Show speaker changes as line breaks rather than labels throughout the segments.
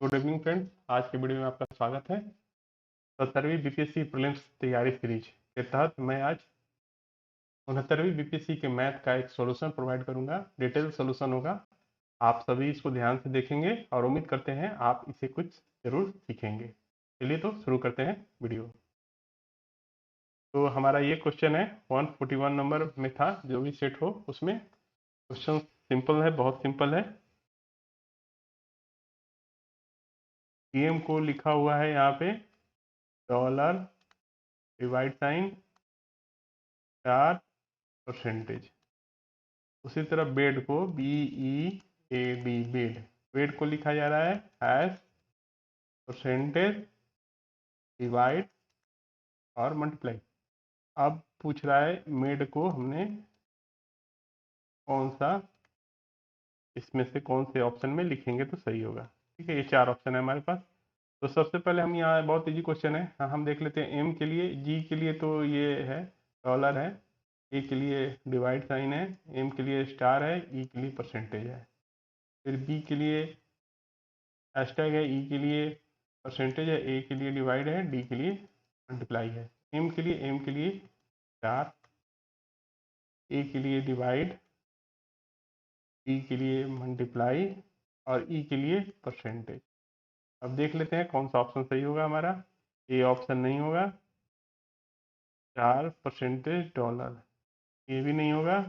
Good evening friends. आज के video में आपका स्वागत है। 70वीं बीपीएससी प्रीलिम्स तैयारी सीरीज के तहत मैं आज 69वीं बीपीएससी के मैथ का एक सॉल्यूशन प्रोवाइड करूंगा। डिटेल सॉल्यूशन होगा। आप सभी इसको ध्यान से देखेंगे और उम्मीद करते हैं आप इसे कुछ जरूर सीखेंगे। चलिए तो शुरू करते हैं वीडियो। तो हमारा ये क्वेश्चन है 141 नंबर में था, जो भी सेट हो उसमें। क्वेश्चन सिंपल है, बहुत सिंपल है। पीएम को लिखा हुआ है यहाँ पे डॉलर डिवाइड साइन 4%। उसी तरह बेड को BEAD बेड बेड को लिखा जा रहा है एज परसेंटेज डिवाइड और मल्टीप्लाई। अब पूछ रहा है मेड को हमने कौन सा, इसमें से कौन से ऑप्शन में लिखेंगे तो सही होगा। ठीक है, ये 4 ऑप्शन है हमारे पास। तो सबसे पहले हम यहाँ, बहुत इजी क्वेश्चन है, हाँ हम देख लेते हैं। एम के लिए, जी के लिए तो ये है डॉलर है, ए के लिए डिवाइड साइन है, एम के लिए स्टार है, ई के लिए परसेंटेज है। फिर बी के लिए हैशटैग है, ई के लिए परसेंटेज है, ए के लिए डिवाइड है, डी के लिए मल्टीप्लाई है। एम के लिए स्टार, ए के लिए डिवाइड, डी के लिए मल्टीप्लाई और ई के लिए परसेंटेज। अब देख लेते हैं कौन सा ऑप्शन सही होगा हमारा। ए ऑप्शन नहीं होगा, 4% डॉलर, ये भी नहीं होगा।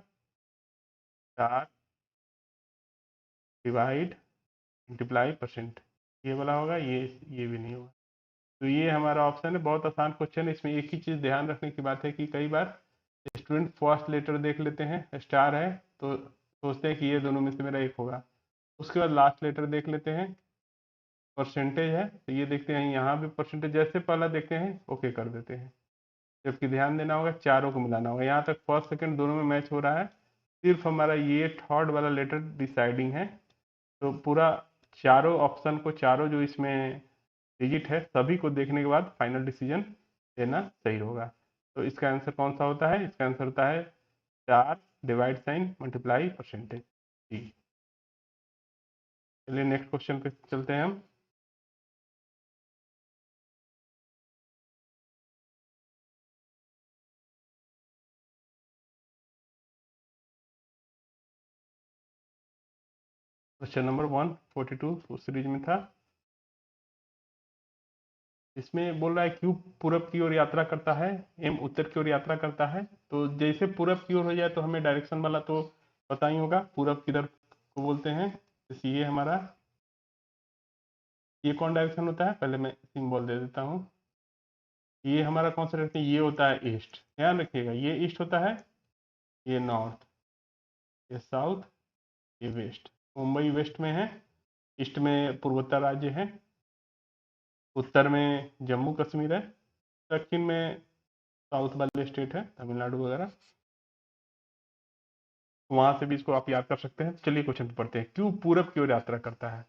4 डिवाइड मल्टीप्लाई परसेंट, ये वाला होगा। ये भी नहीं होगा। तो ये हमारा ऑप्शन है। बहुत आसान क्वेश्चन है। इसमें एक ही चीज़ ध्यान रखने की बात है कि कई बार स्टूडेंट फर्स्ट लेटर देख लेते हैं, स्टार है तो सोचते हैं कि ये दोनों में से मेरा एक होगा। उसके बाद लास्ट लेटर देख लेते हैं, परसेंटेज है तो ये देखते हैं यहाँ भी परसेंटेज, जैसे पहला देखते हैं ओके कर देते हैं। जबकि ध्यान देना होगा, चारों को मिलाना होगा। यहाँ तक फर्स्ट सेकंड दोनों में मैच हो रहा है, सिर्फ हमारा ये थर्ड वाला लेटर डिसाइडिंग है। तो पूरा चारों ऑप्शन को, चारों जो इसमें डिजिट है सभी को देखने के बाद फाइनल डिसीजन लेना सही होगा। तो इसका आंसर कौन सा होता है? इसका आंसर होता है 4 डिवाइड साइन मल्टीप्लाई परसेंटेज, जी। चलिए नेक्स्ट क्वेश्चन पे चलते हैं हम। क्वेश्चन नंबर 142 उस सीरीज में था। इसमें बोल रहा है क्यू पूरब की ओर यात्रा करता है, एम उत्तर की ओर यात्रा करता है। तो जैसे पूरब की ओर हो जाए तो हमें डायरेक्शन वाला तो पता ही होगा, पूरब किधर को बोलते हैं। जैसे ये हमारा, ये कौन डायरेक्शन होता है, पहले मैं सिंबल दे देता हूँ। ये हमारा कौन सा डायरेक्शन, ये होता है ईस्ट। ध्यान रखिएगा, ये ईस्ट होता है, ये नॉर्थ, ये साउथ, ये वेस्ट। मुंबई वेस्ट में है, ईस्ट में पूर्वोत्तर राज्य है, उत्तर में जम्मू कश्मीर है, दक्षिण में साउथ वाले स्टेट है, तमिलनाडु वगैरह। वहां से भी इसको आप याद कर सकते हैं। चलिए क्वेश्चन पे पढ़ते हैं। क्यू पूरब की ओर यात्रा करता है।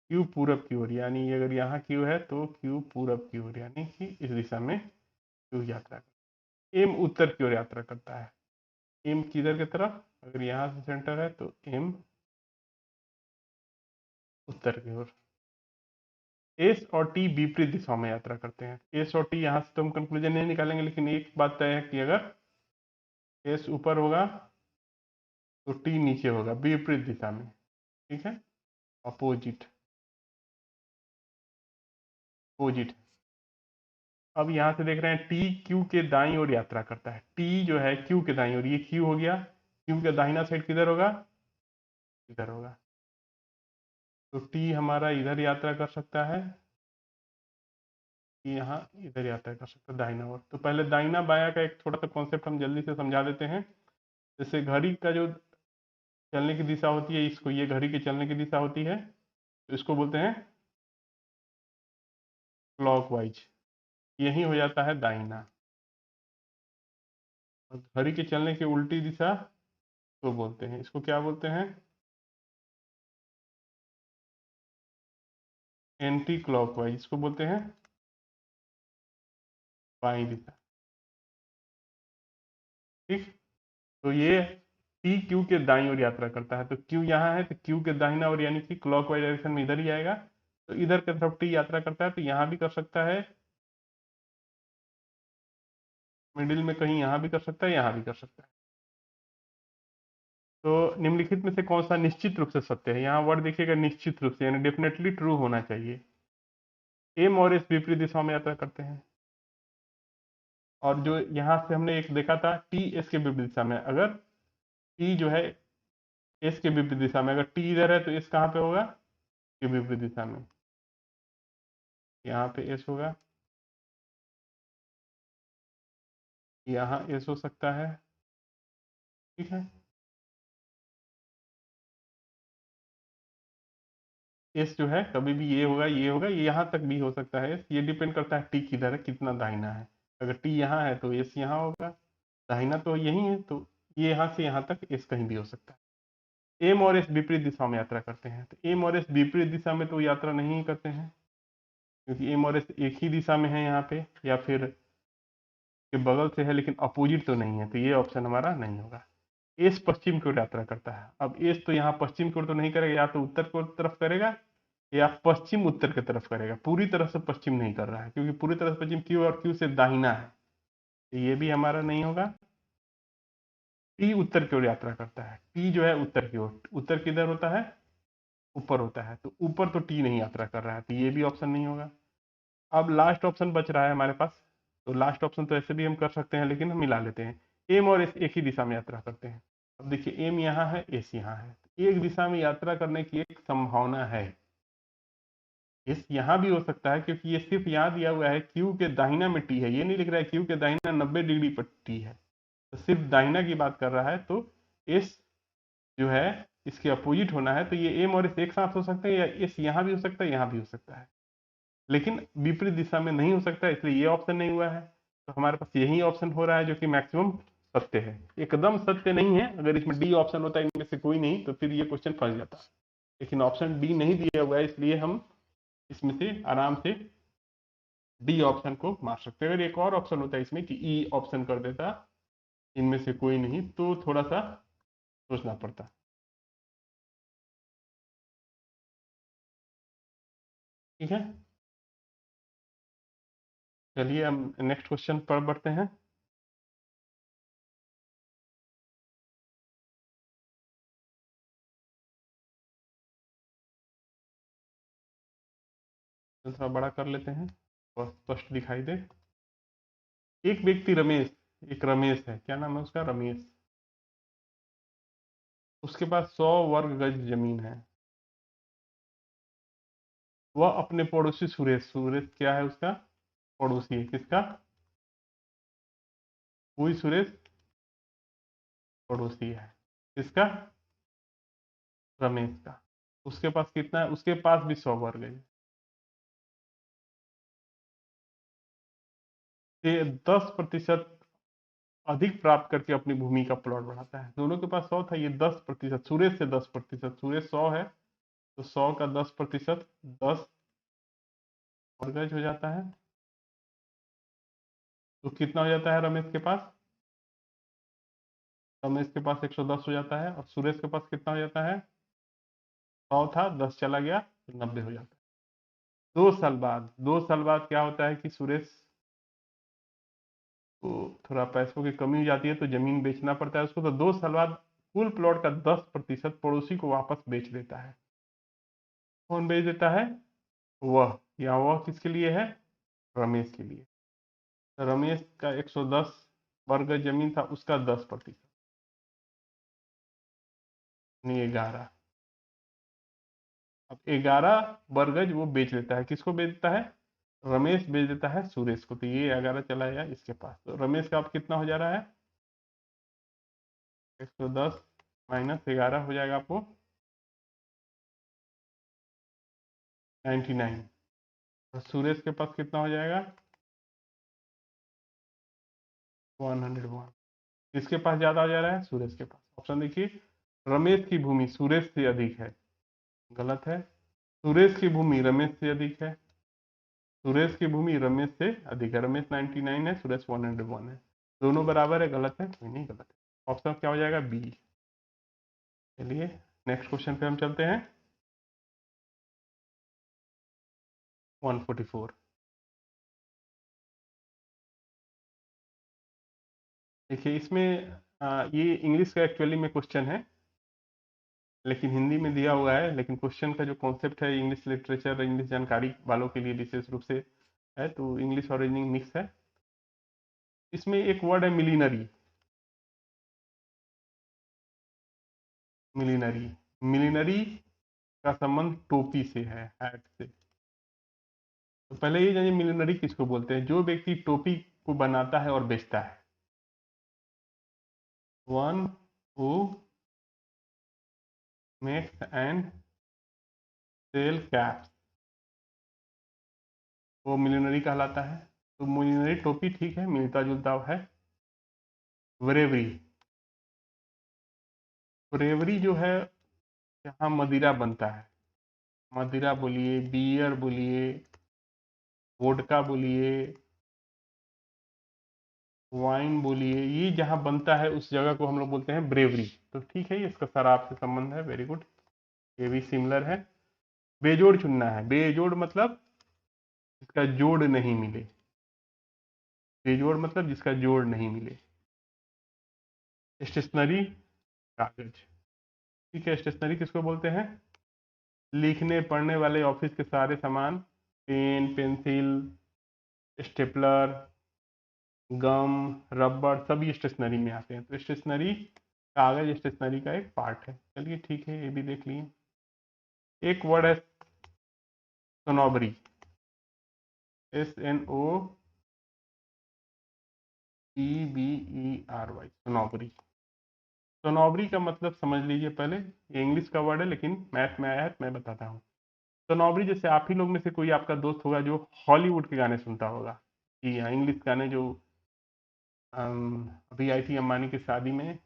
क्यू पूरब की ओर, यानी अगर यहाँ क्यू है तो क्यू पूरब की ओर, यानी कि इस दिशा में क्यू यात्रा करता है। एम उत्तर की ओर यात्रा करता है। एम किधर की तरफ, अगर यहाँ से सेंटर है तो एम उत्तर की ओर। एस और टी विपरीत दिशाओं में यात्रा करते हैं। एस और टी, यहाँ से तो हम कंक्लूजन नहीं निकालेंगे, लेकिन एक बात तय है कि अगर एस ऊपर होगा तो टी नीचे होगा, विपरीत दिशा में। ठीक है, अपोजिट, अपोजिट। अब यहाँ से देख रहे हैं टी क्यू के दाईं ओर यात्रा करता है। टी जो है क्यू के दाईं ओर, ये क्यू हो गया। क्यू का दाहिना साइड किधर होगा? इधर होगा। तो टी हमारा इधर यात्रा कर सकता है, कि यहाँ इधर यात्रा कर सकता है दाहिना ओर। तो पहले दाहिना बाया का एक थोड़ा सा कॉन्सेप्ट हम जल्दी से समझा देते हैं। जैसे घड़ी का जो चलने की दिशा होती है, इसको, ये घड़ी के चलने की दिशा होती है, तो इसको बोलते हैं क्लॉकवाइज। यही हो जाता है दाहिना। और घड़ी के चलने की उल्टी दिशा तो बोलते हैं, इसको क्या बोलते हैं? एंटी क्लॉकवाइज, इसको बोलते हैं बाई दिशा। ठीक। तो ये टी क्यू के दाईं ओर यात्रा करता है। तो क्यू यहाँ है तो क्यू के दाहिना ओर, यानी कि क्लॉकवाइज डायरेक्शन में इधर ही आएगा। तो इधर की तरफ टी यात्रा करता है तो यहाँ भी कर सकता है, मिडिल में कहीं यहाँ भी कर सकता है, यहाँ भी कर सकता है। तो निम्नलिखित में से कौन सा निश्चित रूप से सत्य है? यहाँ वर्ड देखिएगा निश्चित रूप से, यानी डेफिनेटली ट्रू होना चाहिए। एम और एस विपरीत दिशाओं में यात्रा करते हैं। और जो यहाँ से हमने एक देखा था टी एस के विपरीत दिशा में, अगर टी जो है एस के विपरीत दिशा में, अगर टी इधर है तो एस कहाँ पे होगा? के विपरीत दिशा में, यहाँ पे एस होगा, यहाँ एस हो सकता है। ठीक है, एस जो है कभी भी ये होगा, ये होगा, ये यहाँ तक भी हो सकता है। ये डिपेंड करता है टी किधर है, कितना दाहिना है। अगर टी यहाँ है तो एस यहाँ होगा, दाहिना तो यही है, तो ये यहाँ से यहाँ तक एस कहीं भी हो सकता है। एम और एस विपरीत दिशा में यात्रा करते हैं, तो एम और एस विपरीत दिशा में तो यात्रा नहीं करते हैं, क्योंकि एम और एस एक ही दिशा में है यहाँ पे, या फिर के बगल से है लेकिन अपोजिट तो नहीं है, तो ये ऑप्शन हमारा नहीं होगा। एस पश्चिम की ओर यात्रा करता है। अब एस तो यहाँ पश्चिम की ओर तो नहीं करेगा, या तो उत्तर की तरफ करेगा या पश्चिम उत्तर की तरफ करेगा। पूरी तरह से पश्चिम नहीं कर रहा है, क्योंकि पूरी तरह से पश्चिम क्यू और क्यू से दाहिना है, तो ये भी हमारा नहीं होगा। टी उत्तर की ओर यात्रा करता है, टी जो है उत्तर की ओर, उत्तर किधर होता है? ऊपर होता है, तो ऊपर तो टी नहीं यात्रा कर रहा है, तो ये भी ऑप्शन नहीं होगा। अब लास्ट ऑप्शन बच रहा है हमारे पास, तो लास्ट ऑप्शन तो ऐसे भी हम कर सकते हैं, लेकिन हम मिला लेते हैं। एम और एस एक ही दिशा में यात्रा करते हैं। अब देखिए एम यहाँ है, एस यहाँ है, तो एक दिशा में यात्रा करने की एक संभावना है। एस यहाँ भी हो सकता है, क्योंकि ये सिर्फ यहाँ दिया हुआ है क्यू के दाहिना में टी है, ये नहीं लिख रहा है क्यू के दाहिना 90 डिग्री पर टी है, तो सिर्फ दाहिना की बात कर रहा है। तो एस जो है इसके अपोजिट होना है, तो ये एम और एस एक साथ हो सकते हैं, या एस यहाँ भी हो सकता है, यहाँ भी हो सकता है, लेकिन विपरीत दिशा में नहीं हो सकता, इसलिए ये ऑप्शन नहीं हुआ है। तो हमारे पास यही ऑप्शन हो रहा है जो कि मैक्सिमम सत्य है। एकदम सत्य नहीं है, अगर इसमें डी ऑप्शन होता है इनमें से कोई नहीं, तो फिर ये क्वेश्चन फंस जाता। लेकिन ऑप्शन डी नहीं दिया हुआ है, इसलिए हम इसमें से आराम से डी ऑप्शन को मार सकते हैं। अगर एक और ऑप्शन होता है इसमें कि ई ऑप्शन कर देता, इनमें से कोई नहीं, तो थोड़ा सा सोचना पड़ता। ठीक है, चलिए हम नेक्स्ट क्वेश्चन पर बढ़ते हैं। थोड़ा बड़ा कर लेते हैं और स्पष्ट दिखाई दे। एक व्यक्ति रमेश, एक रमेश है, क्या नाम है उसका? रमेश। उसके पास 100 वर्ग गज जमीन है। वह अपने पड़ोसी सुरेश, सुरेश क्या है उसका? पड़ोसी है, किसका? कोई सुरेश पड़ोसी है, किसका? रमेश का। उसके पास कितना है? उसके पास भी 100 वर्ग है। ये 10% अधिक प्राप्त करके अपनी भूमि का प्लॉट बढ़ाता है। दोनों के पास 100 था, ये 10%, सुरेश से 10%, सुरेश 100 है, तो 100 का 10%, 10 वर्ग गज हो जाता है। तो कितना हो जाता है रमेश के पास? रमेश के पास 110 हो जाता है, और सुरेश के पास कितना हो जाता है? 100 था, 10 चला गया तो 90 हो जाता है। 2 साल बाद, 2 साल बाद क्या होता है कि सुरेश को थोड़ा पैसों की कमी हो जाती है, तो जमीन बेचना पड़ता है उसको, तो 2 साल बाद कुल प्लॉट का 10% पड़ोसी को वापस बेच देता है। कौन बेच देता है? वह, या वह किसके लिए है? रमेश के लिए। तो रमेश का 110 वर्ग जमीन था, उसका 10%, नहीं 11। अब 11 वर्गज वो बेच लेता है, किसको बेच देता है? रमेश बेच देता है सुरेश को, तो ये 11 चला गया इसके पास। तो रमेश का अब कितना हो जा रहा है? 110 -11 हो जाएगा आपको 99। और सुरेश के पास कितना हो जाएगा? 101। किसके पास ज्यादा हो जा रहा है? सुरेश के पास। ऑप्शन देखिए, रमेश की भूमि सुरेश से अधिक है, गलत है। सुरेश की भूमि रमेश से अधिक है, सुरेश की भूमि रमेश से अधिक है। रमेश 99 है, सुरेश 101 है, दोनों बराबर है, गलत है? कोई नहीं गलत है। ऑप्शन क्या हो जाएगा? बी। चलिए नेक्स्ट क्वेश्चन पे हम चलते हैं। 144। देखिए इसमें ये इंग्लिश का एक्चुअली में क्वेश्चन है, लेकिन हिंदी में दिया हुआ है, लेकिन क्वेश्चन का जो कॉन्सेप्ट है इंग्लिश लिटरेचर इंग्लिश जानकारी वालों के लिए विशेष रूप से है, तो इंग्लिश और रीजनिंग मिक्स है। इसमें एक वर्ड है मिलिनरी। मिलिनरी मिलिनरी का संबंध टोपी से है, हैट से। तो पहले ये जानिए मिलिनरी किसको बोलते हैं, जो व्यक्ति टोपी को बनाता है और बेचता है। One who makes and sell caps, वो मिलिनरी कहलाता है। तो मिलिनरी टोपी ठीक है, मिलता जुलता है। वरेवरी, वरेवरी जो है यहाँ मदिरा बनता है। मदिरा बोलिए, बियर बोलिए, वोडका बोलिए, वाइन बोलिए, ये जहाँ बनता है उस जगह को हम लोग बोलते हैं ब्रेवरी। तो ठीक है, ये इसका शराब से संबंध है, वेरी गुड, ये भी सिमिलर है। बेजोड़ चुनना है, बेजोड़ मतलब जिसका जोड़ नहीं मिले। बेजोड़ मतलब जिसका जोड़ नहीं मिले। स्टेशनरी, कागज, ठीक है। स्टेशनरी किसको बोलते हैं, लिखने पढ़ने वाले ऑफिस के सारे सामान, पेन पेंसिल स्टेपलर गम रबर, सभी स्टेशनरी में आते हैं। तो स्टेशनरी, कागज स्टेशनरी का एक पार्ट है। चलिए ठीक है, ये भी देख लिए। एक वर्ड है सोनोबरी, SNOEBERY, सोनोबरी। सोनोबरी का मतलब समझ लीजिए पहले, ये इंग्लिश का वर्ड है लेकिन मैथ में आया है तो मैं बताता हूँ। सोनोबरी, जैसे आप ही लोग में से कोई आपका दोस्त होगा जो हॉलीवुड के गाने सुनता होगा, कि हाँ इंग्लिश गाने जो अभी आई थी अंबानी की शादी में,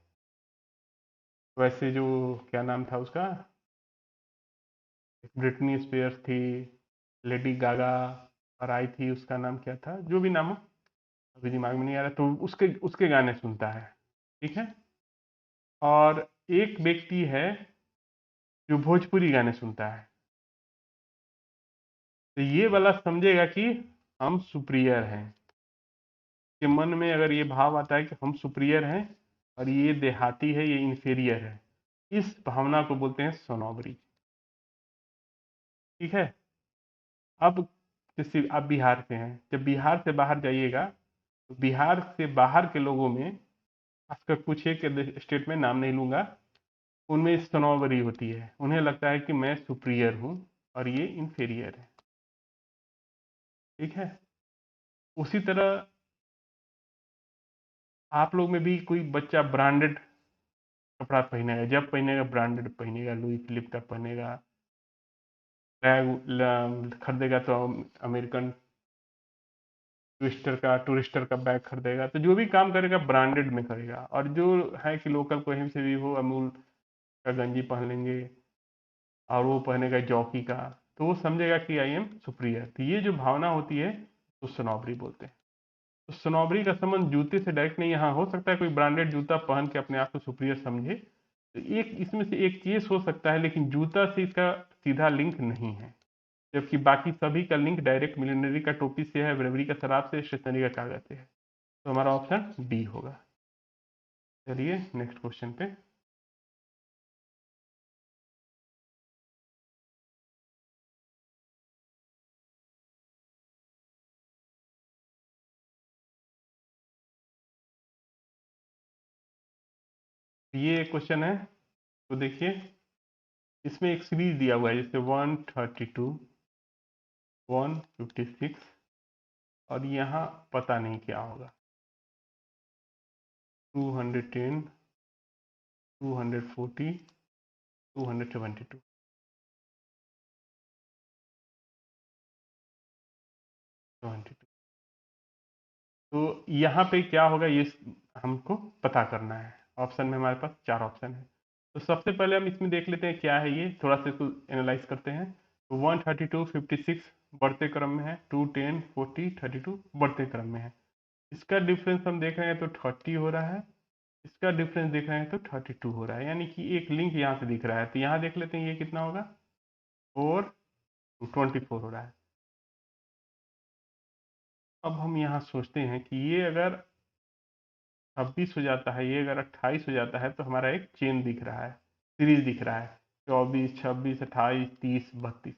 वैसे जो क्या नाम था उसका, ब्रिटनी स्पीयर्स थी, लेडी गागा, और आई थी उसका नाम क्या था, जो भी नाम हो अभी दिमाग में नहीं आ रहा, तो उसके उसके गाने सुनता है, ठीक है। और एक व्यक्ति है जो भोजपुरी गाने सुनता है। तो ये वाला समझेगा कि हम सुपीरियर हैं, कि मन में अगर ये भाव आता है कि हम सुपीरियर हैं और ये देहाती है, ये इंफीरियर है, इस भावना को बोलते हैं सोनोबरी, ठीक है। अब जैसे आप बिहार से हैं, जब बिहार से बाहर जाइएगा तो बिहार से बाहर के लोगों में, खासकर कुछ एक स्टेट में, नाम नहीं लूंगा, उनमें स्नोबरी होती है। उन्हें लगता है कि मैं सुपीरियर हूँ और ये इंफीरियर है, ठीक है। उसी तरह आप लोग में भी कोई बच्चा ब्रांडेड कपड़ा पहनेगा, जब पहनेगा ब्रांडेड पहनेगा, लुई फिलिप का पहनेगा, बैग खरीदेगा तो अमेरिकन टूरिस्टर का बैग खरीदेगा। तो जो भी काम करेगा ब्रांडेड में करेगा, और जो है कि लोकल कहीं से भी हो, अमूल का गंजी पहन लेंगे और वो पहनेगा जॉकी का, तो वो समझेगा कि आई एम सुपीरियर। तो ये जो भावना होती है तो स्नोबरी बोलते हैं। तो स्नोबरी का संबंध जूते से डायरेक्ट नहीं, यहाँ हो सकता है कोई ब्रांडेड जूता पहन के अपने आप को सुपीरियर समझे, तो एक इसमें से एक केस हो सकता है, लेकिन जूता से इसका सीधा लिंक नहीं है। जबकि बाकी सभी का लिंक डायरेक्ट मिलिनरी का टोपी से है, ब्रेवरी का शराब से, स्टेशनरी का कागज से है। तो हमारा ऑप्शन डी होगा। चलिए नेक्स्ट क्वेश्चन पे। ये क्वेश्चन है, तो देखिए इसमें एक सीरीज दिया हुआ है, जैसे 132, 156, और यहाँ पता नहीं क्या होगा, 210, 240, 272, 72। तो यहाँ पे क्या होगा ये हमको पता करना है। ऑप्शन में हमारे पास चार ऑप्शन है। तो सबसे पहले हम इसमें देख लेते हैं क्या है ये, थोड़ा सा इसको एनालाइज करते हैं। तो 132, 56 बढ़ते क्रम में है, 210, 40, 32 बढ़ते क्रम में है। इसका डिफरेंस हम देख रहे हैं तो 30 हो रहा है, इसका डिफरेंस देख रहे हैं तो 32 हो रहा है, यानी कि एक लिंक यहाँ से दिख रहा है। तो यहाँ देख लेते हैं ये कितना होगा, 4, 24 हो रहा है। अब हम यहाँ सोचते हैं कि ये अगर 26 हो जाता है, ये अगर 28 हो जाता है, तो हमारा एक चेन दिख रहा है, सीरीज दिख रहा है, 24, 26, 28, 30, 32।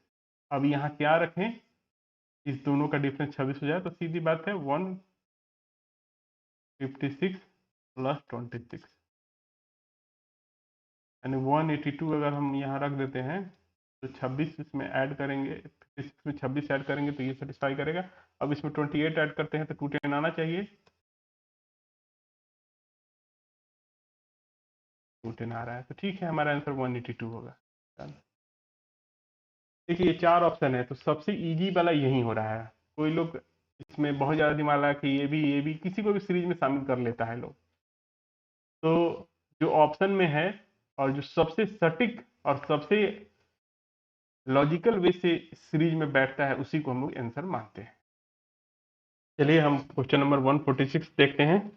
अब यहाँ क्या रखें, इस दोनों का डिफरेंस 26 हो जाए तो सीधी बात है 156 प्लस 26, यानी 182 अगर हम यहाँ रख देते हैं तो 26 इसमें ऐड करेंगे, 56 में 26 ऐड करेंगे तो ये सेटिस्फाई करेगा। अब इसमें 28 ऐड करते हैं तो 210 आना चाहिए, 210 आ रहा है, तो ठीक है, हमारा आंसर 182 होगा। देखिए ये 4 ऑप्शन है, तो सबसे इजी वाला यही हो रहा है। कोई लोग इसमें बहुत ज़्यादा दिमाग लगा कि ये भी किसी को भी सीरीज में शामिल कर लेता है लोग। तो जो ऑप्शन में है और जो सबसे सटीक और सबसे लॉजिकल वे से सीरीज में बैठता है, उसी को हम लोग आंसर मानते हैं। चलिए हम क्वेश्चन नंबर 146 देखते हैं।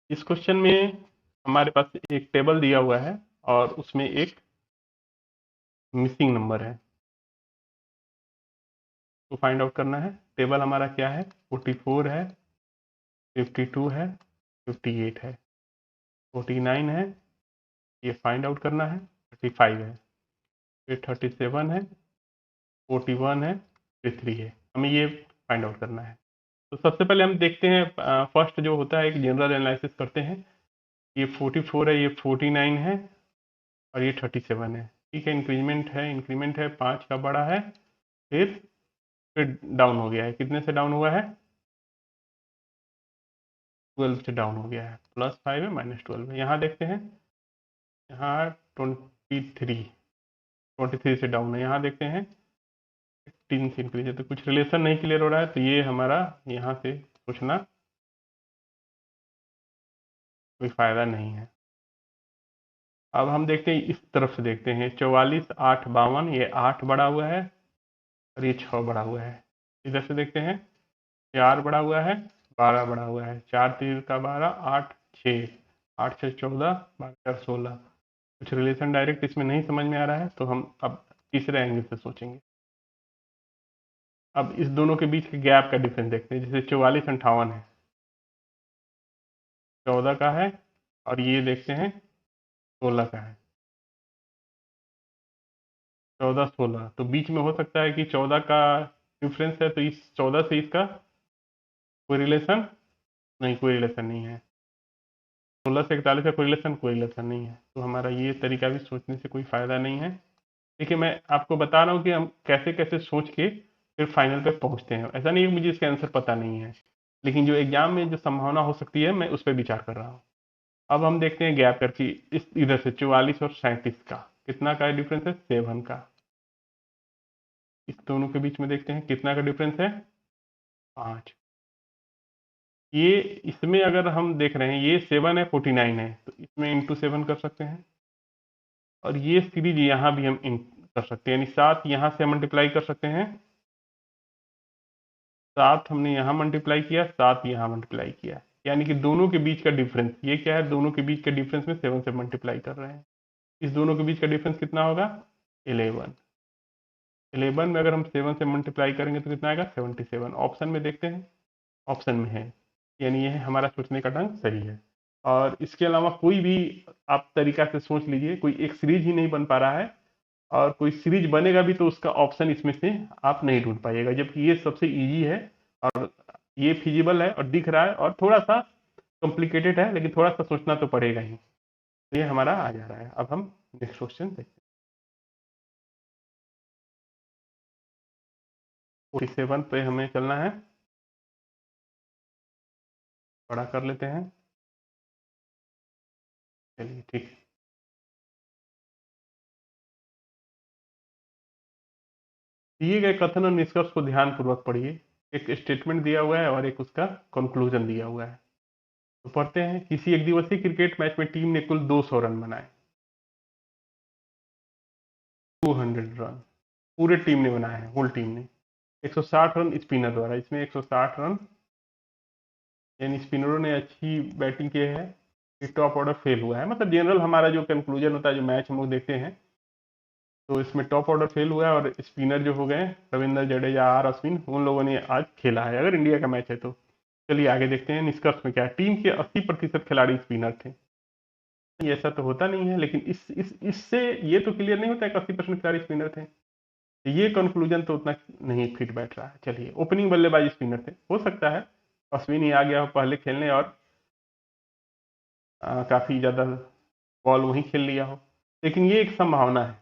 इस क्वेश्चन में हमारे पास एक टेबल दिया हुआ है और उसमें एक मिसिंग नंबर है, तो फाइंड आउट करना है। टेबल हमारा क्या है, 44 है, 52 है, 58 है, 49 है, ये फाइंड आउट करना है, 35 है, फिर 37 है, 41 है, 53 है, हमें ये फाइंड आउट करना है। तो सबसे पहले हम देखते हैं, फर्स्ट जो होता है एक जनरल एनालिसिस करते हैं। ये 44 है, ये 49 है और ये 37 है। ठीक है, इंक्रीमेंट है 5 का बड़ा है, फिर डाउन हो गया है। कितने से डाउन हुआ है, 12 से डाउन हो गया है। +5 है, -12 है। यहाँ देखते हैं, यहाँ 23 से डाउन है। यहाँ देखते हैं 3 से इंक्रीज है, तो कुछ रिलेशन नहीं क्लियर हो रहा है, तो ये हमारा यहाँ से पूछना कोई फायदा नहीं है। अब हम देखते हैं, इस तरफ से देखते हैं, 44, 8, 52, ये 8 बढ़ा हुआ है और ये 6 बढ़ा हुआ है। इधर से देखते हैं, 4 बढ़ा हुआ है, 12 बढ़ा हुआ है, 4 3 का 12, 8 6, 8 6 14, 12 4 16। कुछ रिलेशन डायरेक्ट इसमें नहीं समझ में आ रहा है, तो हम अब तीसरे एंगल से सोचेंगे। अब इस दोनों के बीच के गैप का डिफरेंस देखते हैं। जैसे 44 58 है, 14 का है, और ये देखते हैं 16 का है, 14 16, तो बीच में हो सकता है कि 14 का डिफरेंस है, तो इस 14 से इसका कोई रिलेशन नहीं, कोई रिलेशन नहीं है। 16 से 41 का कोई रिलेशन नहीं है, तो हमारा ये तरीका भी सोचने से कोई फायदा नहीं है। देखिए मैं आपको बता रहा हूँ कि हम कैसे कैसे सोच के फिर फाइनल पे पहुंचते हैं। ऐसा नहीं है कि मुझे इसका आंसर पता नहीं है, लेकिन जो एग्जाम में जो संभावना हो सकती है, मैं उस पर विचार कर रहा हूँ। अब हम देखते हैं गैप करके, इस इधर से 44 और 37 का कितना का डिफरेंस है, 7 का। इस दोनों के बीच में देखते हैं कितना का डिफरेंस है, 5। ये इसमें अगर हम देख रहे हैं, ये 7 है, 49 है, तो इसमें इंटू 7 कर सकते हैं, और ये सीरीज यहाँ भी हम इन कर सकते हैं, यानी 7 यहाँ से मल्टीप्लाई कर सकते हैं। 7 हमने यहाँ मल्टीप्लाई किया, 7 यहाँ मल्टीप्लाई किया, यानी कि दोनों के बीच का डिफरेंस ये क्या है, दोनों के बीच का डिफरेंस में 7 से मल्टीप्लाई कर रहे हैं। इस दोनों के बीच का डिफरेंस कितना होगा, 11। 11 में अगर हम 7 से मल्टीप्लाई करेंगे तो कितना आएगा, 77। ऑप्शन में देखते हैं, ऑप्शन में है, यानी ये हमारा सोचने का ढंग सही है। और इसके अलावा कोई भी आप तरीका से सोच लीजिए, कोई एक सीरीज ही नहीं बन पा रहा है, और कोई सीरीज बनेगा भी तो उसका ऑप्शन इसमें से आप नहीं ढूंढ पाइएगा, जबकि ये सबसे इजी है और ये फिजिबल है और दिख रहा है, और थोड़ा सा कॉम्प्लिकेटेड है, लेकिन थोड़ा सा सोचना तो पड़ेगा ही। तो ये हमारा आ जा रहा है। अब हम नेक्स्ट क्वेश्चन देखते हैं। 47 पे हमें चलना है, बड़ा कर लेते हैं। चलिए ठीक है। दिए गए कथन और निष्कर्ष को ध्यानपूर्वक पढ़िए। एक स्टेटमेंट दिया हुआ है और एक उसका कंक्लूजन दिया हुआ है। तो पढ़ते हैं, किसी एक दिवसीय क्रिकेट मैच में टीम ने कुल 200 रन बनाए। 200 रन पूरे टीम ने बनाए हैं, होल टीम ने। 160 रन स्पिनर द्वारा, इसमें 160 रन, यानी स्पिनरों ने अच्छी बैटिंग की है, टॉप ऑर्डर फेल हुआ है। मतलब जनरल हमारा जो कंक्लूजन होता है, जो मैच हम लोग देखते हैं, तो इसमें टॉप ऑर्डर फेल हुआ है और स्पिनर जो हो गए रविंद्र जडेजा और अश्विन, उन लोगों ने आज खेला है अगर इंडिया का मैच है तो। चलिए आगे देखते हैं निष्कर्ष में क्या है। टीम के 80% खिलाड़ी स्पिनर थे। ये ऐसा तो होता नहीं है, लेकिन इससे ये तो क्लियर नहीं होता है कि 80% खिलाड़ी स्पिनर थे। ये कंक्लूजन तो उतना नहीं फिट बैठ रहा है। चलिए ओपनिंग बल्लेबाज स्पिनर थे, हो सकता है अश्विन ही आ गया हो पहले खेलने और काफी ज्यादा बॉल वहीं खेल लिया हो, लेकिन ये एक संभावना है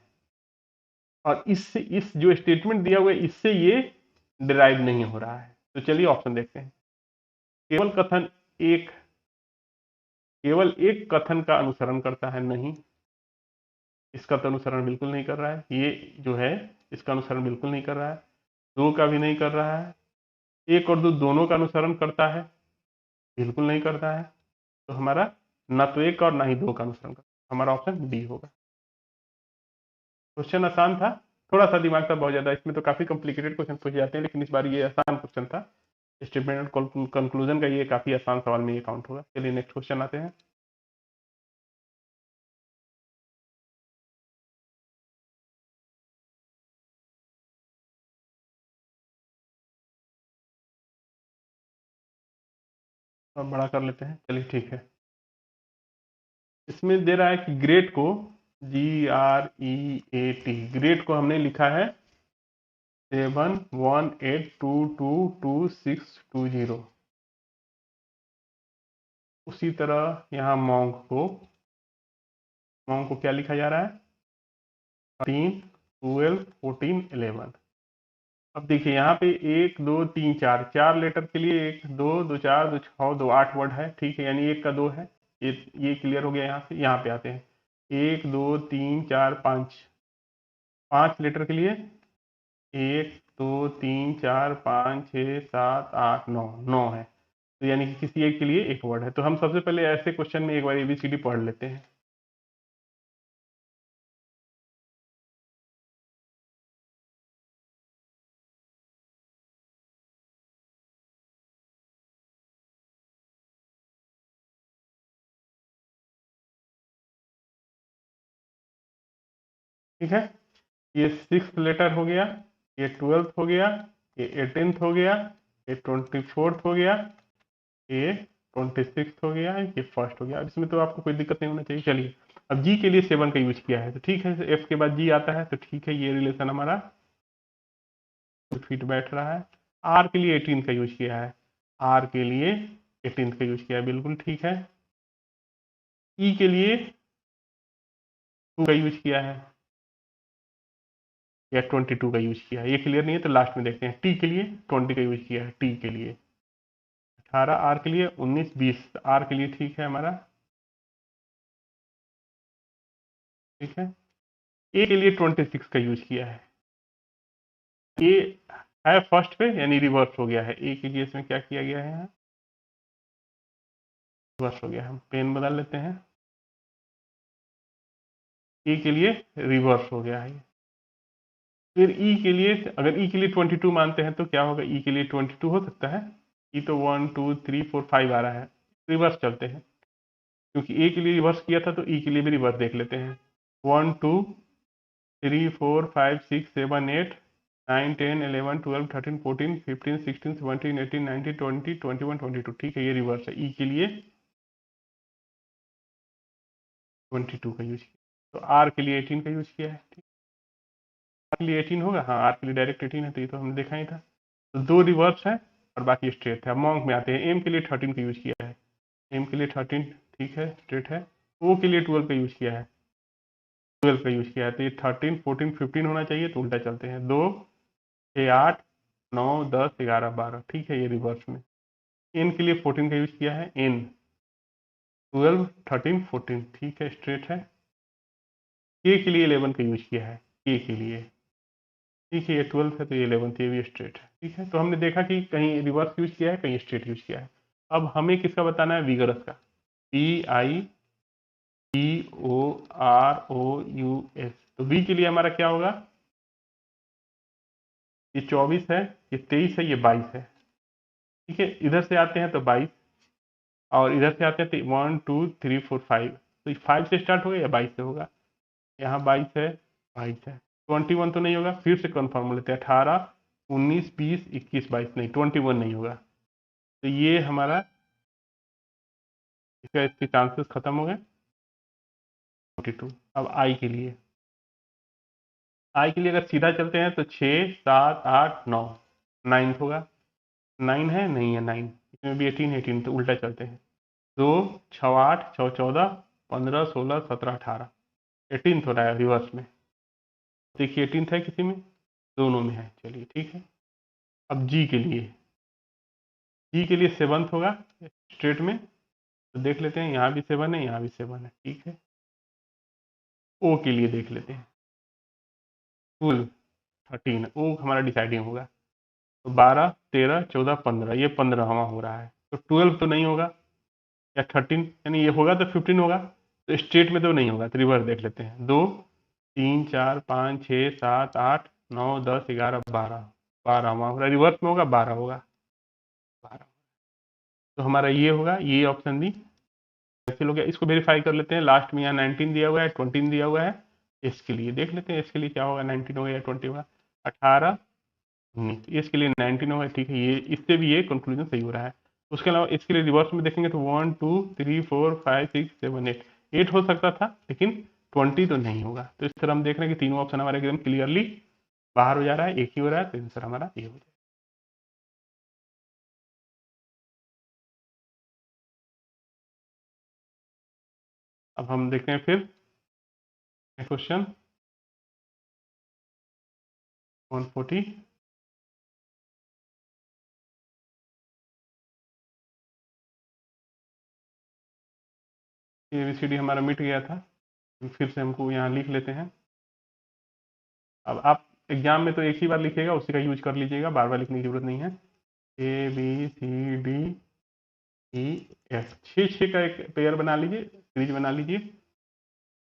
और इससे इस जो स्टेटमेंट दिया हुआ है इससे ये डिराइव नहीं हो रहा है। तो चलिए ऑप्शन देखते हैं। केवल कथन एक केवल एक कथन का अनुसरण करता है, नहीं, इसका तो अनुसरण बिल्कुल नहीं कर रहा है। ये जो है इसका अनुसरण बिल्कुल नहीं कर रहा है। दो का भी नहीं कर रहा है। एक और दो दोनों का अनुसरण करता है, बिल्कुल नहीं करता है। तो हमारा ना तो एक और ना ही दो का अनुसरण करता, हमारा ऑप्शन डी होगा। क्वेश्चन आसान था, थोड़ा सा दिमाग था बहुत ज्यादा, इसमें तो काफी कॉम्प्लिकेटेड क्वेश्चन पूछ जाते हैं, लेकिन इस बार ये आसान क्वेश्चन था। स्टेटमेंट कंक्लूजन का ये काफी आसान सवाल में ये काउंट होगा। चलिए नेक्स्ट क्वेश्चन आते हैं। अब बड़ा कर लेते हैं, चलिए ठीक है। इसमें दे रहा है कि ग्रेट को GREAT ग्रेट को हमने लिखा है 718222620। उसी तरह यहाँ मॉन्ग को क्या लिखा जा रहा है 13 12 14 11। अब देखिए यहाँ पे 1 2 3 4 लेटर के लिए 1 2 2 4 2 6 2 8 वर्ड है, ठीक है, यानी एक का दो है। ये क्लियर हो गया। यहाँ से यहाँ पे आते हैं 1 2 3 4 5 5 लेटर के लिए 1 2 3 4 5 6 7 8 9 9 है। तो यानी कि किसी एक के लिए एक वर्ड है। तो हम सबसे पहले ऐसे क्वेश्चन में एक बार ABCD पढ़ लेते हैं। ठीक है, ये 6th लेटर हो गया, ये 12th हो गया, ये 18th हो गया, ये 24th हो गया, ये 26th हो गया, ये फर्स्ट हो गया। अब इसमें तो आपको कोई दिक्कत नहीं होना चाहिए। चलिए अब जी के लिए 7 का यूज किया है, तो ठीक है, एफ के बाद जी आता है, तो ठीक है, ये रिलेशन हमारा फिट बैठ रहा है। आर के लिए 18 का यूज किया है, आर के लिए 18 का यूज किया है, बिल्कुल ठीक है। ई के लिए 2 का यूज किया है या 22 का यूज किया है, ये क्लियर नहीं है तो लास्ट में देखते हैं। टी के लिए 20 का यूज किया है, टी के लिए 18, आर के लिए 19 20, आर के लिए ठीक है हमारा, ठीक है। ए के लिए 26 का यूज किया है, ए है फर्स्ट पे यानी रिवर्स हो गया है। ए के लिए इसमें क्या किया गया है, रिवर्स हो गया। हम पेन बदल लेते हैं, ए के लिए रिवर्स हो गया है। फिर ई के लिए, अगर ई के लिए 22 मानते हैं तो क्या होगा, ई के लिए 22 हो सकता है। ई तो 1 2 3 4 5 आ रहा है, रिवर्स चलते हैं, क्योंकि ए के लिए रिवर्स किया था तो ई के लिए भी रिवर्स देख लेते हैं। 1 2 3 4 5 6 7 8 9 10 11 12 13 14 15 16 17 18 19 20 21 22, ठीक है, ये रिवर्स है। ई के लिए 22 का यूज किया, तो आर के लिए 18 का यूज किया है, ठीक। आर के लिए 18 होगा, हाँ, आर के लिए डायरेक्ट 18 है, तो ये तो हमने देखा ही था। तो दो रिवर्स है और बाकी स्ट्रेट है। अब मॉन्क में आते हैं, एम के लिए 13 का यूज किया है, एम के लिए 13 ठीक है, स्ट्रेट है। ओ के लिए 12 का यूज किया है, 12 का यूज किया है, तो ये 13 14 15 होना चाहिए, तो उल्टा चलते हैं। 2 6 8 9 10 11 12, ठीक है, ये रिवर्स में। एन के लिए 14 का यूज किया है, एन 12 13 14, ठीक है, स्ट्रेट है। के के लिए 11 का यूज किया है, के के लिए, ठीक है, ये 12 है तो ये 11th, ये भी स्ट्रेट है, ठीक है। तो हमने देखा कि कहीं रिवर्स यूज किया है, कहीं स्ट्रेट यूज किया है। अब हमें किसका बताना है, विगरस का, VIGOROUS। तो बी के लिए हमारा क्या होगा, ये 24 है, ये 23 है, ये 22 है, ठीक है। इधर से आते हैं तो 22 और इधर से आते हैं तो 1 2 3 4 5, तो 5 से स्टार्ट होगा या 22 से होगा, यहाँ 22 है, 22 है, 21 तो नहीं होगा, फिर से कन्फर्म लेते हैं, 18, 19, 20, 21, 22, नहीं 21 नहीं होगा। तो ये हमारा इसके चांसेस खत्म हो गए। 42। अब आई के लिए अगर सीधा चलते हैं तो 6, 7, 8, 9, 9 होगा। 9 है, नहीं है 9, इसमें भी 18, 18 तो उल्टा चलते हैं। 2, 6, 8, 6, 14, 15, 16, 17, 18, 18 हो रहा है रिवर्स में। देखिए 18 है किसी में, दोनों में है, चलिए ठीक है। अब जी के लिए 7 होगा स्ट्रेट में, तो देख लेते हैं, यहाँ भी 7 है, यहाँ भी 7 है, ठीक है। ओ के लिए देख लेते हैं, फुल 13, ओ हमारा डिसाइडिंग होगा। तो 12, 13, 14, 15, ये 15वां हो रहा है, तो 12 तो नहीं होगा, या 13, यानी ये होगा तो 15 होगा, तो स्ट्रेट में तो नहीं होगा, तो रिवर्स देख लेते हैं। 2, 3, 4, 5, 6, 7, 8, 9, 10, 11, 12, 12वां हो रहा है, रिवर्स में होगा, 12 होगा, 12। तो हमारा ये होगा, ये ऑप्शन भी कैंसिल हो गया। इसको वेरीफाई कर लेते हैं, लास्ट में यहाँ 19 दिया हुआ है, 20 दिया हुआ है, इसके लिए देख लेते हैं, इसके लिए क्या होगा, 19 होगा या 20 होगा। 18, 19, इसके लिए 19 होगा, ठीक है, ये इससे भी ये कंक्लूजन सही हो रहा है। उसके अलावा इसके लिए रिवर्स में देखेंगे तो 1, 2, 3, 4, 5, 6, 7, 8, 8 हो सकता था, लेकिन 20 तो नहीं होगा। तो इस तरह हम देख रहे हैं कि तीनों ऑप्शन हमारे एकदम क्लियरली बाहर हो जा रहा है, एक ही हो रहा है, तो आंसर हमारा ये हो जाएगा। अब हम देखते हैं फिर क्वेश्चन 140। ABCD हमारा मिट गया था, फिर से हमको यहाँ लिख लेते हैं। अब आप एग्जाम में तो एक ही बार लिखिएगा, उसी का यूज कर लीजिएगा, बार बार लिखने की जरूरत नहीं है। ABCDEF, 6 का एक पेयर बना लीजिए, सीरीज बना लीजिए।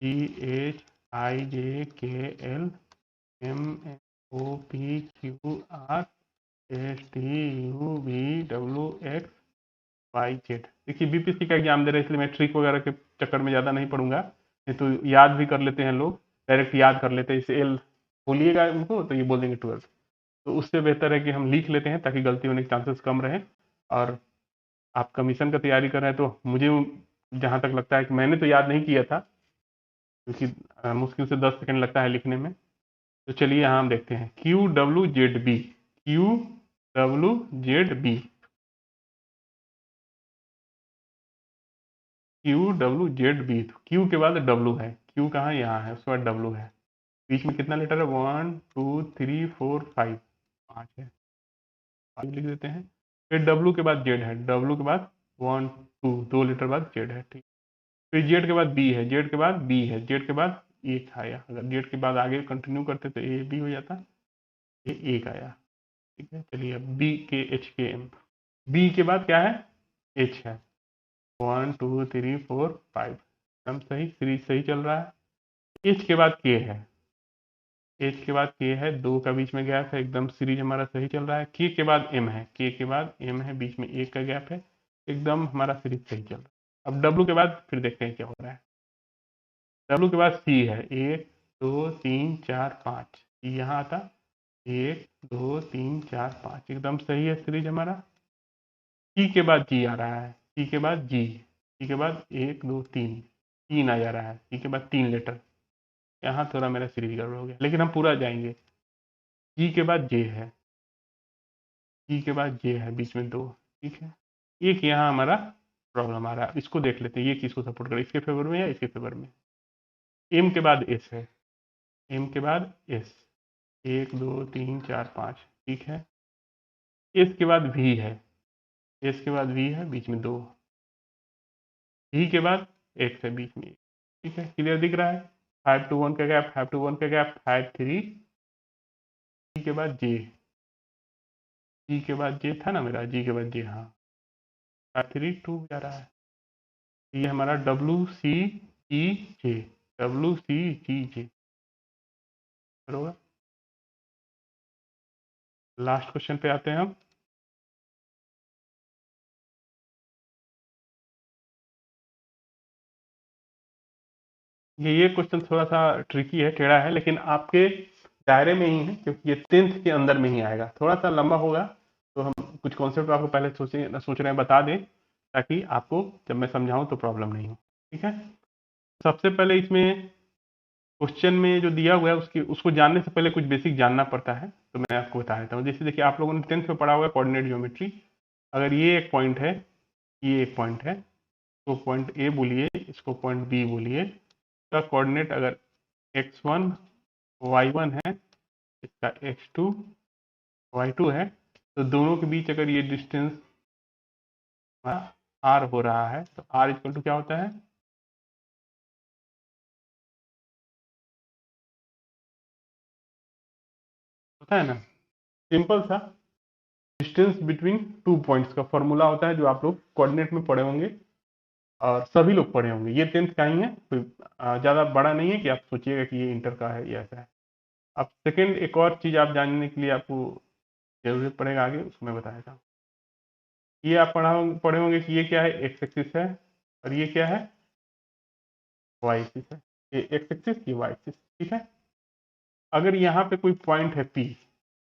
GHIJKLMNOPQRSTUVWXYZ। देखिए बीपीएससी का एग्जाम दे रहे हैं, इसलिए मैं ट्रिक वगैरह के चक्कर में ज़्यादा नहीं पढ़ूंगा, नहीं तो याद भी कर लेते हैं लोग, डायरेक्ट याद कर लेते हैं। इसे एल बोलिएगा उनको तो ये बोल देंगे 12, तो उससे बेहतर है कि हम लिख लेते हैं ताकि गलती होने के चांसेस कम रहे। और आप कमीशन का तैयारी कर रहे हैं तो मुझे जहाँ तक लगता है कि मैंने तो याद नहीं किया था, क्योंकि मुश्किल से 10 सेकंड लगता है लिखने में। तो चलिए यहाँ हम देखते हैं, QWZB, QWZB, QWZB, क्यू के बाद डब्लू है, क्यू कहाँ, यहाँ है, उसके बाद डब्लू है, बीच में कितना लेटर है, 1, 2, 3, 4, 5, 5 है, 5 लिख देते हैं। फिर डब्लू के बाद जेड है, डब्लू के बाद 1, 2, 2 लेटर बाद जेड है, ठीक। फिर जेड के बाद बी है, जेड के बाद बी है, जेड के बाद एक आया, अगर जेड के बाद आगे कंटिन्यू करते तो ए बी हो जाता, ये एक आया, ठीक है। चलिए अब बी के एच के एम, बी के बाद क्या है, एच है, 1, 2, 3, 4, 5, एकदम सही, सीरीज सही चल रहा है। एच के बाद के है, एच के बाद के है, 2 का बीच में गैप है, एकदम सीरीज हमारा सही चल रहा है। के के बाद एम है, के के बाद एम है, बीच में एक का गैप है, एकदम हमारा सीरीज सही चल रहा है। अब डब्लू के बाद फिर देखते हैं क्या हो रहा है। डब्लू के बाद सी है, 1, 2, 3, 4, 5, यहाँ आता, 1, 2, 3, 4, 5, एकदम सही है सीरीज हमारा। सी के बाद जी आ रहा है, सी के बाद जी, सी के बाद 1, 2, 3, 3 आ जा रहा है, सी के बाद 3 लेटर, यहाँ थोड़ा मेरा सीरीज गड़बड़ हो गया, लेकिन हम पूरा जाएंगे। जी के बाद जे है, जी के बाद जे है, बीच में 2, ठीक है। एक यहाँ हमारा प्रॉब्लम आ रहा है, इसको देख लेते हैं, ये किसको सपोर्ट करे, इसके फेवर में या इसके फेवर में। एम के बाद एस है, एम के बाद एस, 1, 2, 3, 4, 5, ठीक है। एस के बाद वी है, एस के बाद वी है, बीच में 2, वी के बाद एक्स है, बीच में 1, ठीक है, क्लियर दिख रहा है। 5 to 1 का गैप, 5 to 1 का गैप, 5, 3, जी के बाद जे, जी के बाद जे था ना मेरा, जी के बाद जे, हाँ, 5, 3, 2 जा रहा है। ये हमारा WCEJ, WCGJ होगा। लास्ट क्वेश्चन पे आते हैं हम। ये क्वेश्चन थोड़ा सा ट्रिकी है, टेढ़ा है, लेकिन आपके दायरे में ही है, क्योंकि ये 10th के अंदर में ही आएगा। थोड़ा सा लंबा होगा, तो हम कुछ कॉन्सेप्ट आपको पहले सोच रहे हैं बता दें, ताकि आपको जब मैं समझाऊं तो प्रॉब्लम नहीं हो। ठीक है, सबसे पहले इसमें क्वेश्चन में जो दिया हुआ है उसको जानने से पहले कुछ बेसिक जानना पड़ता है, तो मैं आपको बता देता हूँ। जैसे देखिए, आप लोगों ने 10th में पढ़ा हुआ है कोऑर्डिनेट ज्योमेट्री। अगर ये एक पॉइंट है, ये एक पॉइंट है, तो पॉइंट ए बोलिए, इसको पॉइंट बी बोलिए। इसका कोऑर्डिनेट अगर x1 y1 है, इसका x2 y2 है, तो दोनों के बीच अगर ये डिस्टेंस r हो रहा है, तो r इक्वल टू क्या होता है? होता है ना, सिंपल सा डिस्टेंस बिटवीन टू पॉइंट्स का फॉर्मूला होता है, जो आप लोग कोऑर्डिनेट में पढ़े होंगे और सभी लोग पढ़े होंगे। ये 10th का ही है, कोई ज़्यादा बड़ा नहीं है कि आप सोचिएगा कि ये इंटर का है या ऐसा है। अब सेकंड एक और चीज़ आप जानने के लिए आपको जरूरत पड़ेगा आगे, उसको मैं बताएगा। ये आप पढ़े होंगे कि ये क्या है, एक्स एक्सिस है, और ये क्या है, वाई एक्सिस है। ये एक्स एक्सिस, ये वाई एक्सिस। ठीक है, अगर यहाँ पे कोई पॉइंट है पी,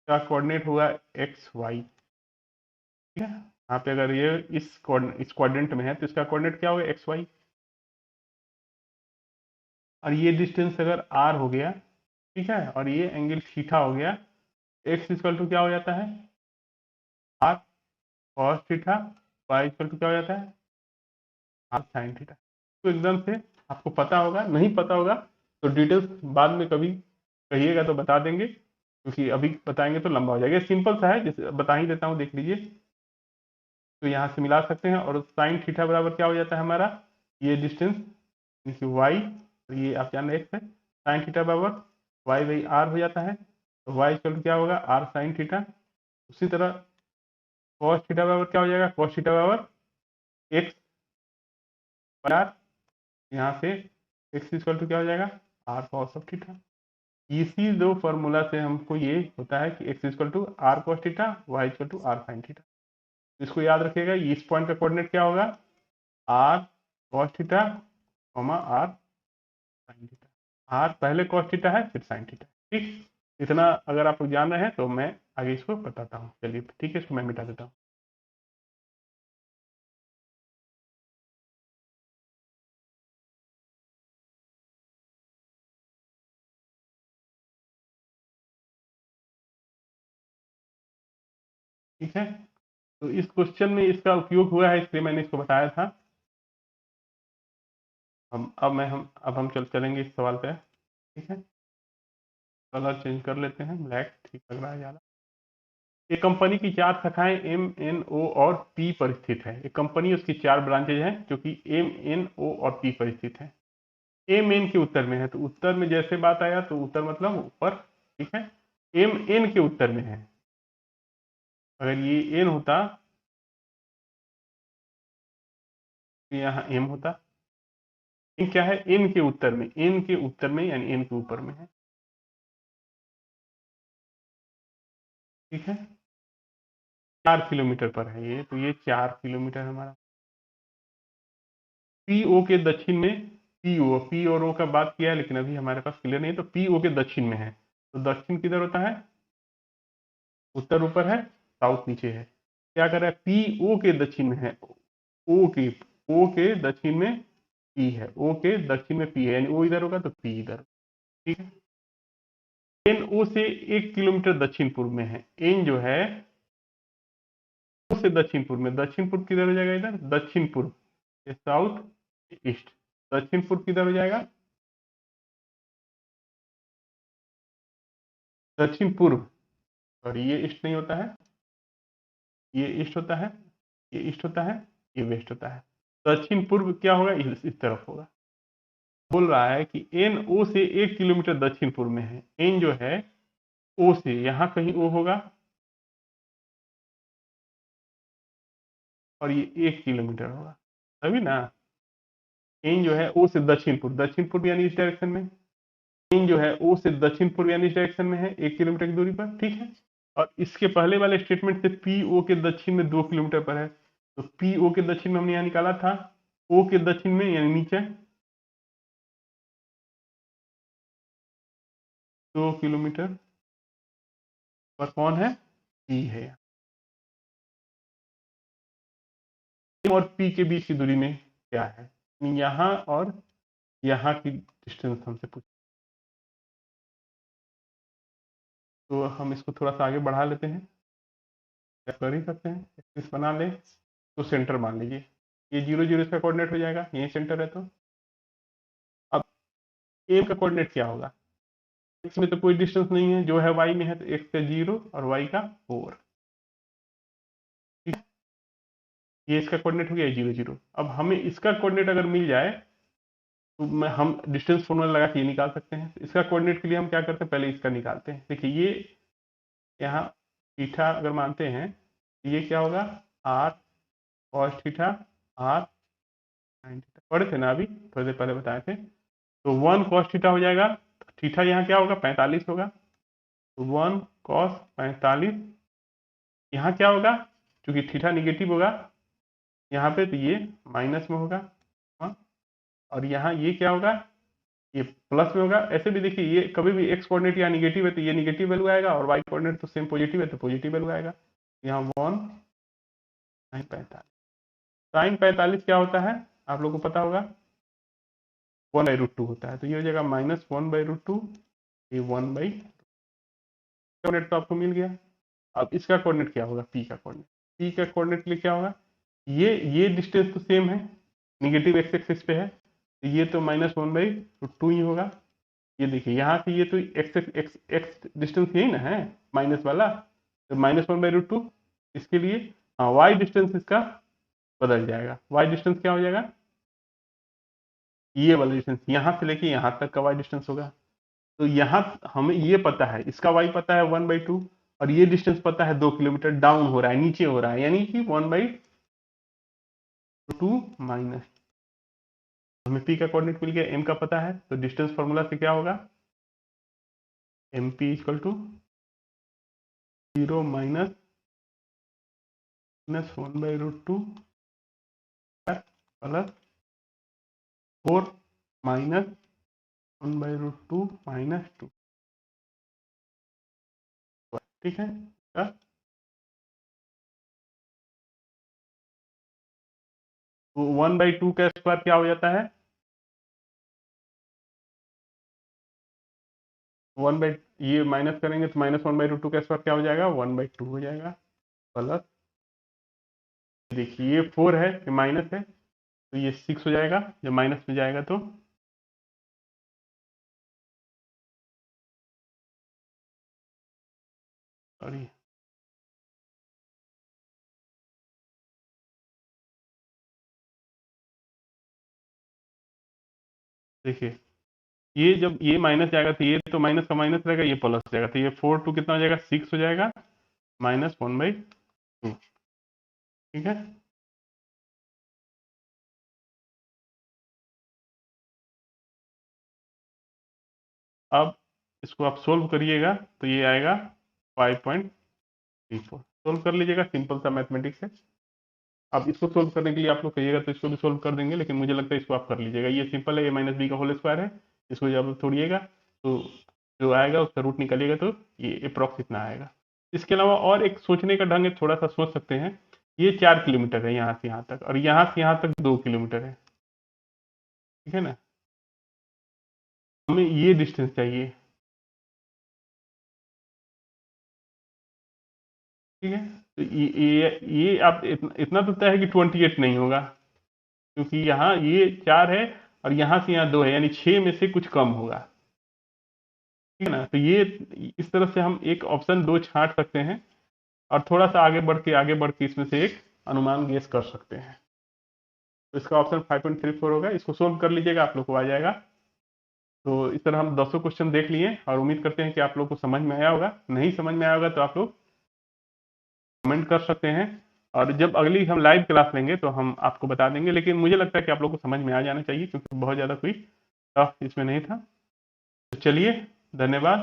का कोऑर्डिनेट होगा एक्स वाई। ठीक है, यहाँ पे अगर ये इस क्वाड्रेंट में है, तो इसका कोऑर्डिनेट क्या होगा, एक्स वाई। और ये डिस्टेंस अगर आर हो गया, ठीक है, और ये एंगल थीटा हो गया, एक्स इक्वल टू क्या हो जाता है, R cos theta, Y equal to क्या हो जाता है, आर साइन थीटा। तो एकदम से आपको पता होगा, नहीं पता होगा तो डिटेल्स बाद में कभी कहिएगा तो बता देंगे, क्योंकि अभी बताएंगे तो लंबा हो जाएगा। सिंपल सा है, जैसे बता ही देता हूँ, देख लीजिए। तो यहाँ से मिला सकते हैं, और साइन थीटा बराबर क्या हो जाता है हमारा, ये डिस्टेंस यानी वाई, तो ये आप जान रहे एक्स है, साइन थीटा बराबर वाई बाई आर हो जाता है। तो वाई इक्वल टू क्या होगा, आर साइन थीटा। उसी तरह कॉस थीटा बराबर क्या हो जाएगा, कॉस थीटा बराबर एक्स आर, यहाँ से एक्स इक्वल टू क्या हो जाएगा, आर कॉस ऑफ थीटा। इसी दो फॉर्मूला से हमको ये होता है कि X equal to R cos theta, Y equal to R sine theta. इसको याद रखिएगा, इस पॉइंट का कोऑर्डिनेट क्या होगा, R cos theta, R sine theta. R पहले कॉस थीटा है, फिर साइन थीटा। ठीक, इतना अगर आप लोग जान रहे हैं तो मैं आगे इसको बताता हूँ। चलिए ठीक है, इसको मैं मिटा देता हूँ। ठीक है, तो इस क्वेश्चन में इसका उपयोग हुआ है, इसलिए मैंने इसको बताया था। अब हम चलेंगे इस सवाल पे। ठीक है, कलर चेंज कर लेते हैं, ब्लैक ठीक लग रहा है ज़्यादा। एक कंपनी की 4 शाखाएं एम, एन, ओ और पी पर स्थित है। एक कंपनी, उसकी 4 ब्रांचेज हैं जो कि एम, एन, ओ और पी पर स्थित है। एम एन के उत्तर में है, तो उत्तर में जैसे बात आया तो उत्तर मतलब ऊपर। ठीक है, एम एन के उत्तर में है। अगर ये एन होता तो यहाँ एम होता। एन क्या है, एन के उत्तर में, एन के उत्तर में यानी एन के ऊपर में है। ठीक है, 4 किलोमीटर पर है ये, तो ये 4 किलोमीटर हमारा। पीओ के दक्षिण में, पी और ओ का बात किया है, लेकिन अभी हमारे पास क्लियर नहीं है, तो पीओ के दक्षिण में है। तो दक्षिण किधर होता है, उत्तर ऊपर है, साउथ नीचे है। क्या कर रहा है, पीओ के दक्षिण में है, ओ के दक्षिण में पी है, ओ के दक्षिण में पी है, यानी ओ इधर होगा तो पी इधर। ठीक है, एन ओ से 1 किलोमीटर दक्षिण पूर्व में है। एन जो है ओ से दक्षिण पूर्व में, दक्षिण पूर्व किधर हो जाएगा, इधर दक्षिण पूर्व, साउथ ईस्ट। दक्षिण पूर्व किधर हो जाएगा, दक्षिण पूर्व। और ये ईस्ट नहीं होता है, ये ईस्ट होता है, ये ईस्ट होता है, ये वेस्ट होता है। दक्षिण पूर्व क्या होगा, इस तरफ होगा। बोल रहा है कि एन ओ से 1 किलोमीटर दक्षिण पूर्व में है। एन जो है ओ से, यहाँ कहीं ओ होगा, और ये 1 किलोमीटर होगा, तभी ना। एन जो है ओ से दक्षिण पूर्व यानी इस डायरेक्शन में। एन जो है ओ से दक्षिण पूर्व यानी इस डायरेक्शन में है, 1 किलोमीटर की दूरी पर। ठीक है, और इसके पहले वाले स्टेटमेंट से पी ओ के दक्षिण में 2 किलोमीटर पर है, तो पी ओ के दक्षिण में हमने यहाँ निकाला था, ओ के दक्षिण में यानी नीचे 2 किलोमीटर। और कौन है, पी है। एम और पी के बीच की दूरी में क्या है, यहाँ और यहाँ की डिस्टेंस हमसे पूछ, तो हम इसको थोड़ा सा आगे बढ़ा लेते हैं, क्या कर ही सकते हैं, एक्सिस बना ले। तो सेंटर मान लीजिए ये 0 0 इसका कोऑर्डिनेट हो जाएगा, यही सेंटर है। तो अब एम का कोऑर्डिनेट क्या होगा, एक्स में तो कोई डिस्टेंस नहीं है, जो है वाई में है, तो एक्स का 0 और वाई का 4, ये इसका कोऑर्डिनेट हो गया 0 0। अब हमें इसका कोऑर्डिनेट अगर मिल जाए तो हम डिस्टेंस फॉर्मूला लगा के ये निकाल सकते हैं। इसका कोऑर्डिनेट के लिए हम क्या करते हैं, पहले इसका निकालते हैं। देखिए ये यहाँ थीटा अगर मानते हैं तो ये क्या होगा, R cos theta R sine theta, पढ़े थे ना अभी थोड़ी देर पहले बताए थे। तो 1 कॉस थीटा हो जाएगा, थीटा यहाँ क्या होगा, 45 होगा, तो 1 कॉस 45। यहाँ क्या होगा, क्योंकि थीटा निगेटिव होगा यहाँ पे, तो ये माइनस में होगा, हाँ। और यहाँ ये क्या होगा, ये प्लस में होगा। ऐसे भी देखिए ये कभी भी एक्स कोऑर्डिनेट यहाँ निगेटिव है तो ये निगेटिव वैल्यू आएगा, और वाई कोऑर्डिनेट तो सेम पॉजिटिव है तो पॉजिटिव वैल्यू आएगा। यहाँ 1 साइन 45, साइन 45 क्या होता है आप लोग को पता होगा, 1/√2 होता है, तो ये हो जाएगा -1/√2, ये 1/, कोऑर्डिनेट तो आपको मिल गया। अब इसका कोऑर्डिनेट क्या होगा, पी का कोऑर्डिनेट, पी का कोऑर्डिनेट के लिए क्या होगा, ये डिस्टेंस तो सेम है, निगेटिव एक्स एक्सिस पे है, तो ये तो -1/√2 ही होगा। ये देखिए यहाँ से ये तो एक्स एक्स एक्स डिस्टेंस यही ना है माइनस वाला, तो -1/√2। इसके लिए हाँ वाई डिस्टेंस इसका बदल जाएगा, वाई डिस्टेंस क्या हो जाएगा, ये वाला डिस्टेंस यहाँ से लेके यहाँ तक का वाई डिस्टेंस होगा। तो यहाँ हमें ये पता है, इसका वाई पता है 1/2, और ये डिस्टेंस पता है 2 किलोमीटर डाउन हो रहा है, नीचे हो रहा है, यानी कि 1/2 माइनस, हमें पी का कोऑर्डिनेट मिल गया, एम का पता है, तो डिस्टेंस फॉर्मूला से क्या होगा, M P equal to 0 minus 1/√2 plus 4 minus 1/√2 minus 2, ठीक है। तो 1/2 का स्क्वायर क्या हो जाता है, 1/, ये माइनस करेंगे तो -1/√2 का स्क्वायर क्या हो जाएगा, 1/2 हो जाएगा, प्लस देखिए ये 4 है, ये माइनस है, तो ये 6 हो जाएगा, जब माइनस में जाएगा तो सॉरी, देखिए ये जब ये माइनस जाएगा तो ये तो माइनस का माइनस रहेगा, ये प्लस जाएगा, तो ये 4 2 कितना हो जाएगा, 6 हो जाएगा, -1/2, ठीक है। अब इसको आप सोल्व करिएगा तो ये आएगा 5.34, सोल्व कर लीजिएगा, सिंपल सा मैथमेटिक्स है। अब इसको सोल्व करने के लिए आप लोग कहिएगा तो इसको भी सोल्व कर देंगे, लेकिन मुझे लगता है इसको आप कर लीजिएगा, ये सिंपल है, a - b का होल स्क्वायर है, इसको जब आप तोड़िएगा तो जो आएगा उसका रूट निकालिएगा तो ये अप्रॉक्स इतना आएगा। इसके अलावा और एक सोचने का ढंग है, थोड़ा सा सोच सकते हैं, ये 4 किलोमीटर है यहाँ से यहाँ तक, और यहाँ से यहाँ तक 2 किलोमीटर है, ठीक है ना, हमें ये डिस्टेंस चाहिए, ठीक है। तो ये आप इतना तो तय है कि 28 नहीं होगा, क्योंकि यहाँ ये 4 है और यहाँ से यहाँ 2 है, यानी 6 में से कुछ कम होगा, ठीक है ना। तो ये इस तरह से हम एक ऑप्शन 2 छांट सकते हैं, और थोड़ा सा आगे बढ़ के इसमें से एक अनुमान गेस कर सकते हैं। तो इसका ऑप्शन 5.34 होगा, इसको सोल्व कर लीजिएगा, आप लोग को आ जाएगा। तो इस तरह हम 10 क्वेश्चन देख लिए, और उम्मीद करते हैं कि आप लोग को समझ में आया होगा। नहीं समझ में आया होगा तो आप लोग कमेंट कर सकते हैं, और जब अगली हम लाइव क्लास लेंगे तो हम आपको बता देंगे, लेकिन मुझे लगता है कि आप लोग को समझ में आ जाना चाहिए, क्योंकि बहुत ज़्यादा कोई टफ इसमें नहीं था। तो चलिए, धन्यवाद।